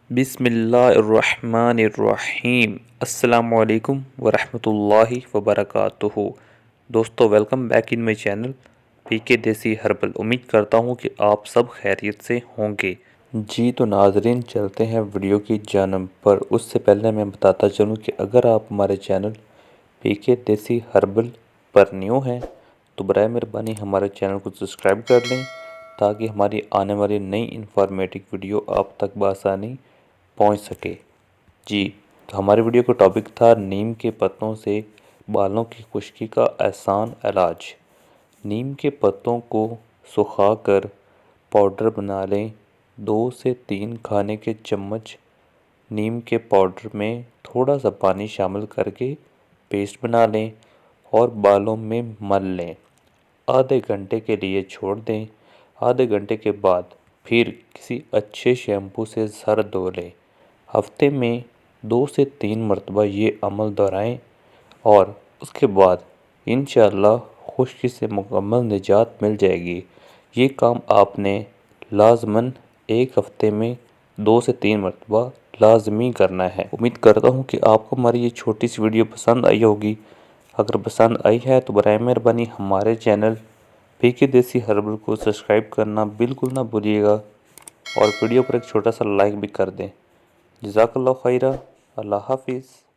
बिस्मिल्लाहिर्रहमानिर्रहीम। अस्सलामुअलैकुम वरहमतुल्लाहि वबरकातुहू। दोस्तों, welcome back in my channel PK Desi herbal. उम्मीद करता हूँ कि आप सब खैरियत से होंगे। जी तो नाजरीन, चलते हैं वीडियो की जानब पर। उससे पहले मैं बताता चलूँ कि अगर आप हमारे चैनल पीके देसी हर्बल पर न्यू हैं तो बराए मेहरबानी हमारे चैनल को सब्सक्राइब कर लें ताकि हमारी आने वाली नई इन्फॉर्मेटिव वीडियो आप तक बआसानी पहुंच सके। जी तो हमारे वीडियो का टॉपिक था नीम के पत्तों से बालों की खुश्की का आसान इलाज। नीम के पत्तों को सुखाकर पाउडर बना लें। 2 से 3 खाने के चम्मच नीम के पाउडर में थोड़ा सा पानी शामिल करके पेस्ट बना लें और बालों में मल लें। आधे घंटे के लिए छोड़ दें। आधे घंटे के बाद फिर किसी अच्छे शैम्पू से सर धो लें। हफ्ते में 2 से 3 मरतबा ये अमल दोहराएं और उसके बाद इंशाअल्लाह खुश्की से मुकम्मल निजात मिल जाएगी। ये काम आपने लाजमन एक हफ्ते में 2 से 3 मरतबा लाजमी करना है। उम्मीद करता हूँ कि आपको हमारी ये छोटी सी वीडियो पसंद आई होगी। अगर पसंद आई है तो बराए मेहरबानी हमारे चैनल पीके देसी हर्बल को सब्सक्राइब करना बिल्कुल ना भूलिएगा और वीडियो पर एक छोटा सा लाइक भी कर दें। जज़ाकल्लाहु खैरा। अल्लाह हाफिज़।